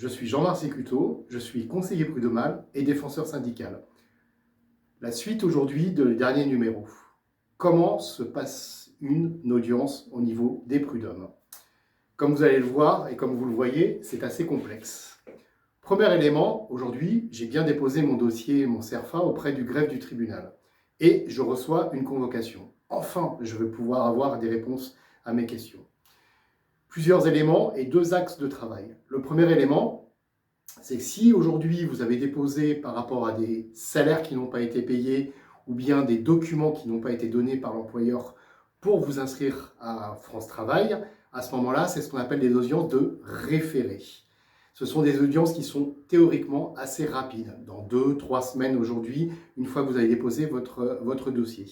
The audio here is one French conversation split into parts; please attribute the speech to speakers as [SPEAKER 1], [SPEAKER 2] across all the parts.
[SPEAKER 1] Je suis Jean-Marc Sécuto, je suis conseiller prud'homal et défenseur syndical. La suite aujourd'hui de le dernier numéro. Comment se passe une audience au niveau des prud'hommes? Comme vous allez le voir et comme vous le voyez, c'est assez complexe. Premier élément, aujourd'hui, j'ai bien déposé mon dossier, mon CERFA, auprès du greffe du tribunal. Et je reçois une convocation. Enfin, je vais pouvoir avoir des réponses à mes questions. Plusieurs éléments et deux axes de travail. Le premier élément, c'est que si aujourd'hui vous avez déposé par rapport à des salaires qui n'ont pas été payés ou bien des documents qui n'ont pas été donnés par l'employeur pour vous inscrire à France Travail, à ce moment-là, c'est ce qu'on appelle des audiences de référé. Ce sont des audiences qui sont théoriquement assez rapides, dans 2-3 semaines aujourd'hui, une fois que vous avez déposé votre dossier.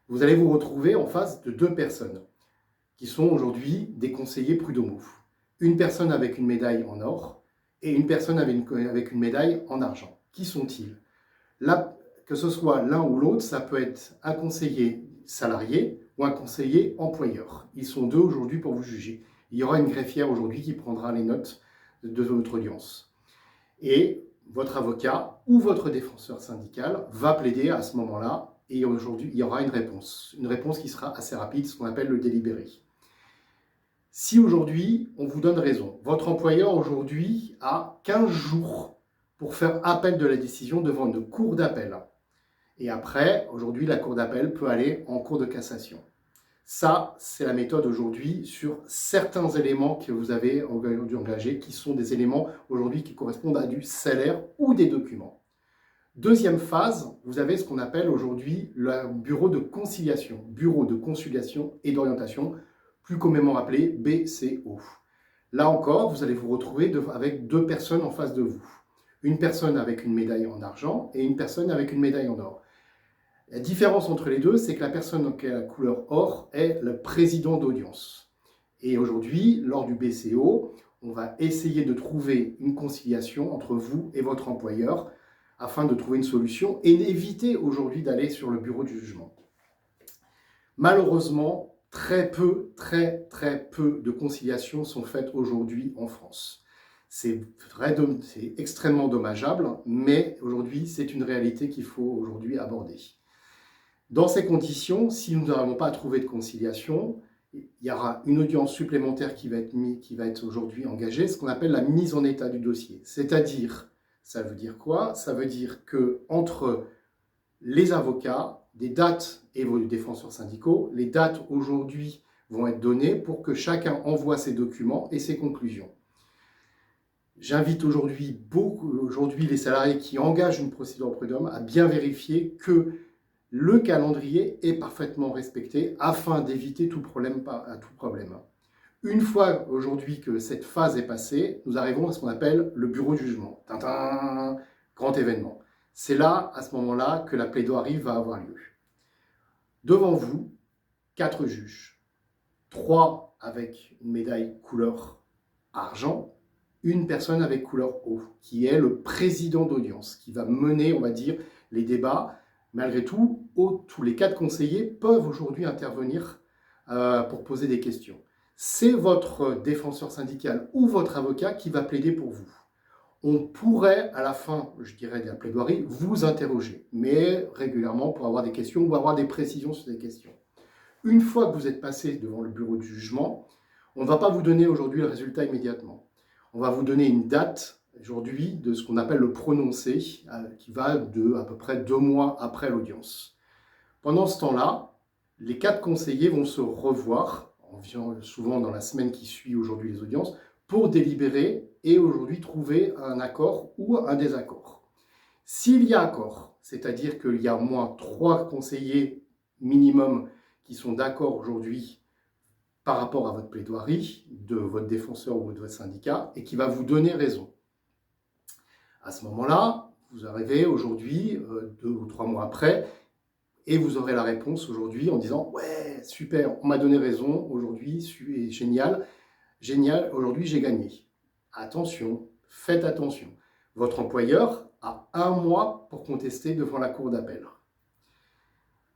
[SPEAKER 1] Vous allez vous retrouver en face de deux personnes qui sont aujourd'hui des conseillers prud'homaux. Une personne avec une médaille en or et une personne avec une médaille en argent. Qui sont-ils? Là, que ce soit l'un ou l'autre, ça peut être un conseiller salarié ou un conseiller employeur. Ils sont deux aujourd'hui pour vous juger. Il y aura une greffière aujourd'hui qui prendra les notes de votre audience. Et votre avocat ou votre défenseur syndical va plaider à ce moment-là et aujourd'hui, il y aura une réponse qui sera assez rapide, ce qu'on appelle le délibéré. Si aujourd'hui, on vous donne raison, votre employeur aujourd'hui a 15 jours pour faire appel de la décision devant une cour d'appel. Et après, aujourd'hui, la cour d'appel peut aller en cour de cassation. Ça, c'est la méthode aujourd'hui sur certains éléments que vous avez aujourd'hui engagés, qui sont des éléments aujourd'hui qui correspondent à du salaire ou des documents. Deuxième phase, vous avez ce qu'on appelle aujourd'hui le bureau de conciliation, bureau de conciliation et d'orientation, plus communément appelé BCO. Là encore, vous allez vous retrouver avec deux personnes en face de vous. Une personne avec une médaille en argent et une personne avec une médaille en or. La différence entre les deux, c'est que la personne qui a la couleur or est le président d'audience. Et aujourd'hui, lors du BCO, on va essayer de trouver une conciliation entre vous et votre employeur afin de trouver une solution et d'éviter aujourd'hui d'aller sur le bureau du jugement. Malheureusement, très peu de conciliations sont faites aujourd'hui en France. C'est extrêmement dommageable, mais aujourd'hui, c'est une réalité qu'il faut aujourd'hui aborder. Dans ces conditions, si nous n'arrivons pas à trouver de conciliation, il y aura une audience supplémentaire qui va être aujourd'hui engagée, ce qu'on appelle la mise en état du dossier. C'est-à-dire, ça veut dire quoi? Ça veut dire qu'entre les avocats, des dates et vos défenseurs syndicaux, les dates aujourd'hui vont être données pour que chacun envoie ses documents et ses conclusions. J'invite aujourd'hui les salariés qui engagent une procédure prud'homme à bien vérifier que le calendrier est parfaitement respecté afin d'éviter tout problème. Une fois aujourd'hui que cette phase est passée, nous arrivons à ce qu'on appelle le bureau de jugement. Tintin, grand événement. C'est là, à ce moment-là, que la plaidoirie va avoir lieu. Devant vous, 4 juges. 3 avec une médaille couleur argent, une personne avec couleur eau, qui est le président d'audience, qui va mener, on va dire, les débats. Malgré tout, tous les 4 conseillers peuvent aujourd'hui intervenir pour poser des questions. C'est votre défenseur syndical ou votre avocat qui va plaider pour vous. On pourrait, à la fin, je dirais, de la plaidoirie, vous interroger, mais régulièrement pour avoir des questions ou avoir des précisions sur des questions. Une fois que vous êtes passé devant le bureau du jugement, on ne va pas vous donner aujourd'hui le résultat immédiatement. On va vous donner une date aujourd'hui de ce qu'on appelle le prononcé, qui va de à peu près 2 mois après l'audience. Pendant ce temps-là, les 4 conseillers vont se revoir, souvent dans la semaine qui suit aujourd'hui les audiences, pour délibérer et aujourd'hui trouver un accord ou un désaccord. S'il y a accord, c'est-à-dire qu'il y a au moins 3 conseillers minimum qui sont d'accord aujourd'hui par rapport à votre plaidoirie, de votre défenseur ou de votre syndicat, et qui va vous donner raison. À ce moment-là, vous arrivez aujourd'hui, 2 ou 3 mois après, et vous aurez la réponse aujourd'hui en disant « Ouais, super, on m'a donné raison, aujourd'hui, c'est génial, aujourd'hui j'ai gagné. » Attention, faites attention. Votre employeur a 1 mois pour contester devant la cour d'appel.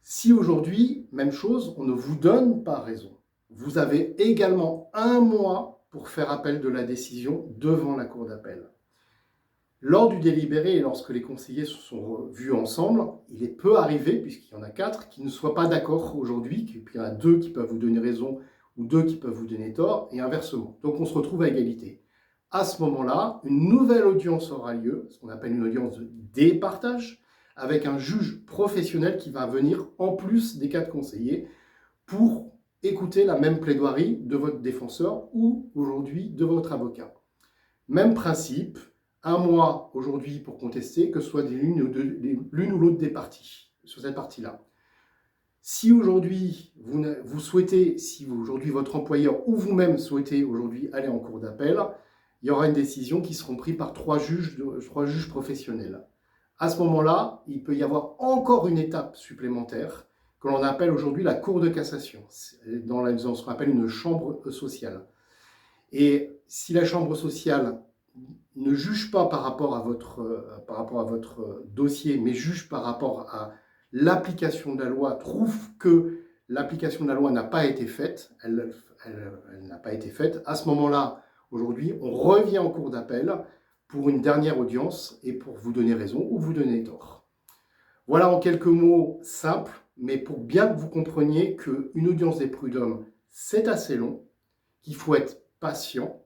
[SPEAKER 1] Si aujourd'hui, même chose, on ne vous donne pas raison, vous avez également 1 mois pour faire appel de la décision devant la cour d'appel. Lors du délibéré et lorsque les conseillers se sont vus ensemble, il peut arriver, puisqu'il y en a 4, qu'ils ne soient pas d'accord aujourd'hui, puis il y en a 2 qui peuvent vous donner raison ou 2 qui peuvent vous donner tort, et inversement. Donc on se retrouve à égalité. À ce moment-là, une nouvelle audience aura lieu, ce qu'on appelle une audience de départage, avec un juge professionnel qui va venir en plus des 4 conseillers pour écouter la même plaidoirie de votre défenseur ou aujourd'hui de votre avocat. Même principe, 1 mois aujourd'hui pour contester, que ce soit l'une ou l'autre des parties, sur cette partie-là. Si aujourd'hui vous souhaitez, si aujourd'hui votre employeur ou vous-même souhaitez aujourd'hui aller en cour d'appel, il y aura une décision qui sera prise par 3 juges professionnels. À ce moment-là, il peut y avoir encore une étape supplémentaire que l'on appelle aujourd'hui la cour de cassation, dans ce qu'on appelle une chambre sociale. Et si la chambre sociale ne juge pas par rapport à votre dossier, mais juge par rapport à l'application de la loi, trouve que l'application de la loi n'a pas été faite, elle n'a pas été faite, à ce moment-là, aujourd'hui, on revient en cour d'appel pour une dernière audience et pour vous donner raison ou vous donner tort. Voilà en quelques mots simples, mais pour bien que vous compreniez qu'une audience des prud'hommes, c'est assez long, qu'il faut être patient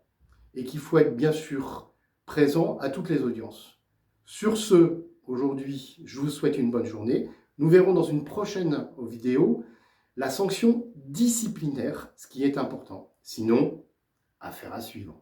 [SPEAKER 1] et qu'il faut être bien sûr présent à toutes les audiences. Sur ce, aujourd'hui, je vous souhaite une bonne journée. Nous verrons dans une prochaine vidéo la sanction disciplinaire, ce qui est important. Sinon, affaire à suivre.